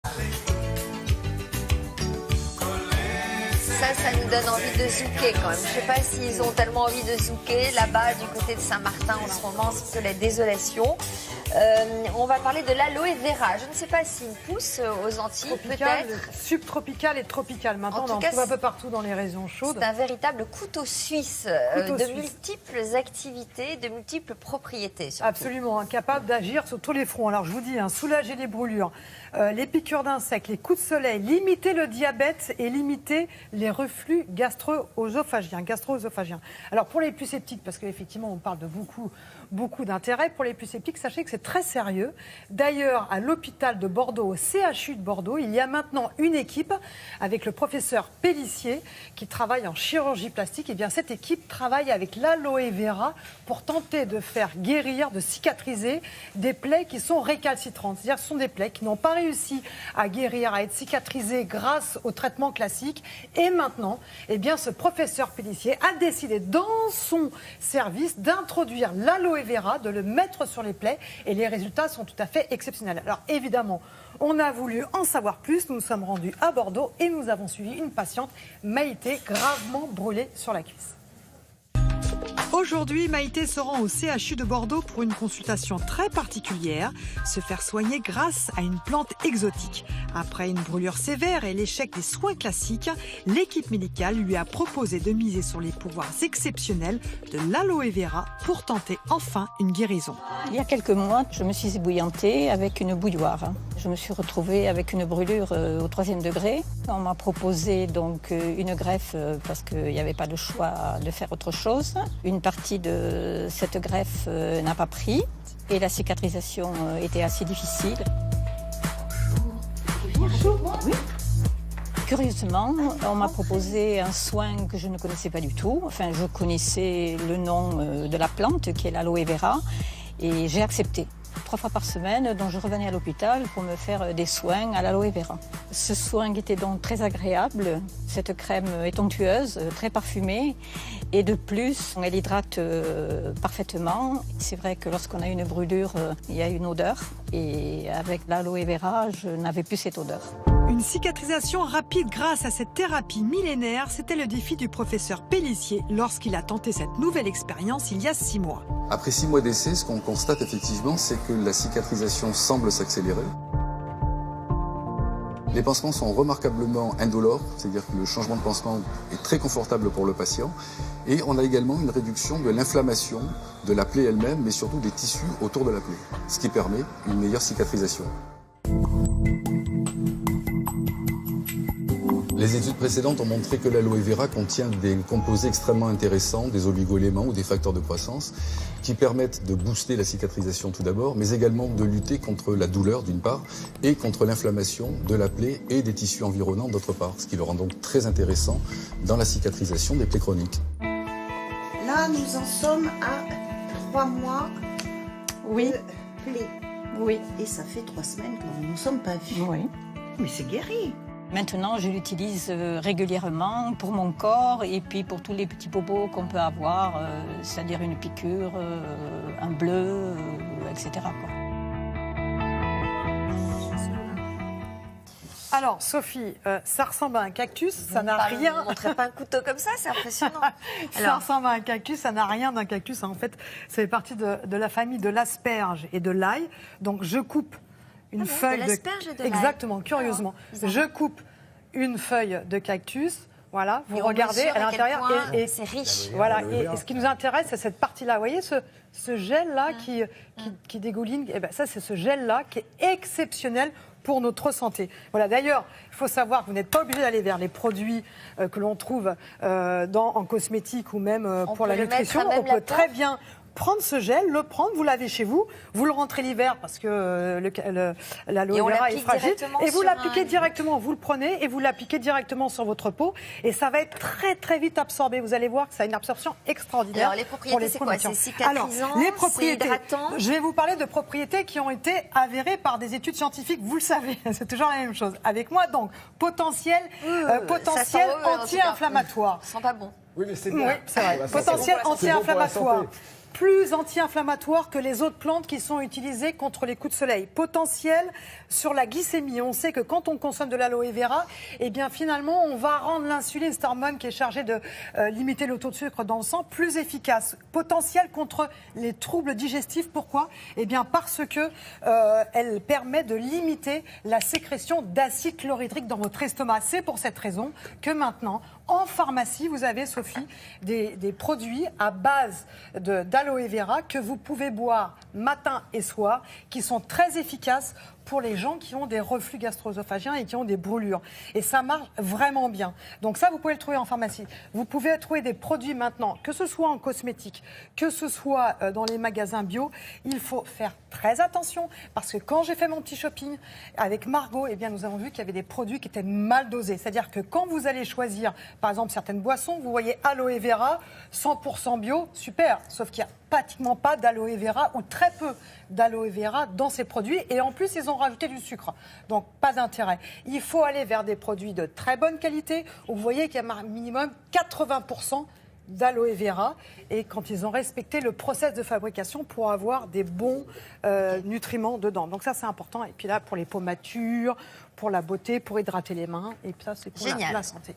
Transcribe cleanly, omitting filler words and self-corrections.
Ça nous donne envie de zouker quand même. Je ne sais pas s'ils ont tellement envie de zouker. Là-bas, du côté de Saint-Martin, en ce moment, c'est plutôt la désolation. On va parler de l'aloe vera. Je ne sais pas s'il pousse aux Antilles, peut-être. Subtropical et tropical. Maintenant, on en trouve un peu partout dans les régions chaudes. C'est un véritable couteau suisse de multiples activités, de multiples propriétés. Surtout. Absolument, capable d'agir sur tous les fronts. Alors, je vous dis, soulager les brûlures, les piqûres d'insectes, les coups de soleil, limiter le diabète et limiter les reflux gastro-œsophagiens. Alors, pour les plus sceptiques, parce qu'effectivement, on parle de beaucoup d'intérêt, pour les plus sceptiques, sachez que c'est très sérieux. D'ailleurs, à l'hôpital de Bordeaux, au CHU de Bordeaux, il y a maintenant une équipe avec le professeur Pellissier qui travaille en chirurgie plastique. Et bien, cette équipe travaille avec l'aloe vera pour tenter de faire guérir, de cicatriser des plaies qui sont récalcitrantes. C'est-à-dire que ce sont des plaies qui n'ont pas réussi à guérir, à être cicatrisées grâce au traitement classique. Et maintenant, eh bien, ce professeur Pellissier a décidé dans son service d'introduire l'aloe vera, de le mettre sur les plaies. Et les résultats sont tout à fait exceptionnels. Alors évidemment, on a voulu en savoir plus. Nous nous sommes rendus à Bordeaux et nous avons suivi une patiente, Maïté, gravement brûlée sur la cuisse. Aujourd'hui, Maïté se rend au CHU de Bordeaux pour une consultation très particulière, se faire soigner grâce à une plante exotique. Après une brûlure sévère et l'échec des soins classiques, l'équipe médicale lui a proposé de miser sur les pouvoirs exceptionnels de l'aloe vera pour tenter enfin une guérison. Il y a quelques mois, je me suis ébouillantée avec une bouilloire. Je me suis retrouvée avec une brûlure au 3e degré. On m'a proposé donc une greffe parce qu'il n'y avait pas le choix de faire autre chose. Une partie de cette greffe n'a pas pris et la cicatrisation était assez difficile. Bonjour. Oui. Curieusement, on m'a proposé un soin que je ne connaissais pas du tout. Enfin, je connaissais le nom de la plante qui est l'aloe vera et j'ai accepté. 3 fois par semaine, donc je revenais à l'hôpital pour me faire des soins à l'aloe vera. Ce soin était donc très agréable. Cette crème est onctueuse, très parfumée et de plus, elle hydrate parfaitement. C'est vrai que lorsqu'on a une brûlure, il y a une odeur et avec l'aloe vera, je n'avais plus cette odeur. Une cicatrisation rapide grâce à cette thérapie millénaire, c'était le défi du professeur Pellissier lorsqu'il a tenté cette nouvelle expérience il y a 6 mois. Après 6 mois d'essai, ce qu'on constate effectivement, c'est que la cicatrisation semble s'accélérer. Les pansements sont remarquablement indolores, c'est-à-dire que le changement de pansement est très confortable pour le patient. Et on a également une réduction de l'inflammation de la plaie elle-même, mais surtout des tissus autour de la plaie, ce qui permet une meilleure cicatrisation. Les études précédentes ont montré que l'aloe vera contient des composés extrêmement intéressants, des oligo-éléments ou des facteurs de croissance, qui permettent de booster la cicatrisation tout d'abord, mais également de lutter contre la douleur d'une part, et contre l'inflammation de la plaie et des tissus environnants d'autre part, ce qui le rend donc très intéressant dans la cicatrisation des plaies chroniques. Là, nous en sommes à 3 mois Oui. de plaie. Oui. Et ça fait 3 semaines que nous ne nous sommes pas vus. Oui. Mais c'est guéri. Maintenant, je l'utilise régulièrement pour mon corps et puis pour tous les petits bobos qu'on peut avoir, c'est-à-dire une piqûre, un bleu, etc. quoi. Alors, Sophie, ça ressemble à un cactus, ça n'a rien... Vous ne montrez pas un couteau comme ça, c'est impressionnant. Ça ressemble à un cactus, ça n'a rien d'un cactus. En fait, ça fait partie de la famille de l'asperge et de l'ail. Donc, je coupe une feuille de l'asperge et de l'ail. Exactement, curieusement. Je coupe une feuille de cactus. Voilà, vous Et regardez à l'intérieur et c'est riche. Voilà, et ce qui nous intéresse, c'est cette partie-là. Vous voyez ce gel-là qui dégouline, eh ben, ça, c'est ce gel-là qui est exceptionnel pour notre santé. Voilà, d'ailleurs, il faut savoir que vous n'êtes pas obligé d'aller vers les produits que l'on trouve en cosmétique ou même pour la nutrition. On peut très bien prendre ce gel, le prendre, vous l'avez chez vous, vous le rentrez l'hiver parce que l'aloe vera est fragile, et vous l'appliquez directement, vous le prenez et vous l'appliquez directement sur votre peau et ça va être très très vite absorbé. Vous allez voir que ça a une absorption extraordinaire. Alors les propriétés, c'est quoi? C'est cicatrisant, les propriétés, c'est hydratant. Je vais vous parler de propriétés qui ont été avérées par des études scientifiques, vous le savez, c'est toujours la même chose. Avec moi donc, potentiel anti-inflammatoire. Ça sent pas bon. Oui, mais c'est bien. Oui, c'est vrai. Potentiel anti-inflammatoire. plus anti-inflammatoire que les autres plantes qui sont utilisées contre les coups de soleil. Potentiel sur la glycémie. On sait que quand on consomme de l'aloe vera, eh bien finalement, on va rendre l'insuline, cette hormone qui est chargée de limiter le taux de sucre dans le sang, plus efficace. Potentiel contre les troubles digestifs. Pourquoi? Eh bien parce que elle permet de limiter la sécrétion d'acide chlorhydrique dans votre estomac. C'est pour cette raison que maintenant, en pharmacie, vous avez, Sophie, des produits à base d'aloe vera que vous pouvez boire matin et soir, qui sont très efficaces pour les gens qui ont des reflux gastro-œsophagiens et qui ont des brûlures. Et ça marche vraiment bien. Donc ça, vous pouvez le trouver en pharmacie. Vous pouvez trouver des produits maintenant, que ce soit en cosmétique, que ce soit dans les magasins bio. Il faut faire très attention parce que quand j'ai fait mon petit shopping avec Margot, eh bien, nous avons vu qu'il y avait des produits qui étaient mal dosés. C'est-à-dire que quand vous allez choisir, par exemple, certaines boissons, vous voyez aloe vera, 100% bio, super. Sauf qu'il n'y a pratiquement pas d'aloe vera ou très peu d'aloe vera dans ces produits. Et en plus, ils ont rajouté du sucre. Donc, pas d'intérêt. Il faut aller vers des produits de très bonne qualité où vous voyez qu'il y a un minimum 80% d'aloe vera et quand ils ont respecté le process de fabrication pour avoir des bons nutriments dedans. Donc ça, c'est important. Et puis là, pour les peaux matures, pour la beauté, pour hydrater les mains. Et puis ça, c'est pour la santé.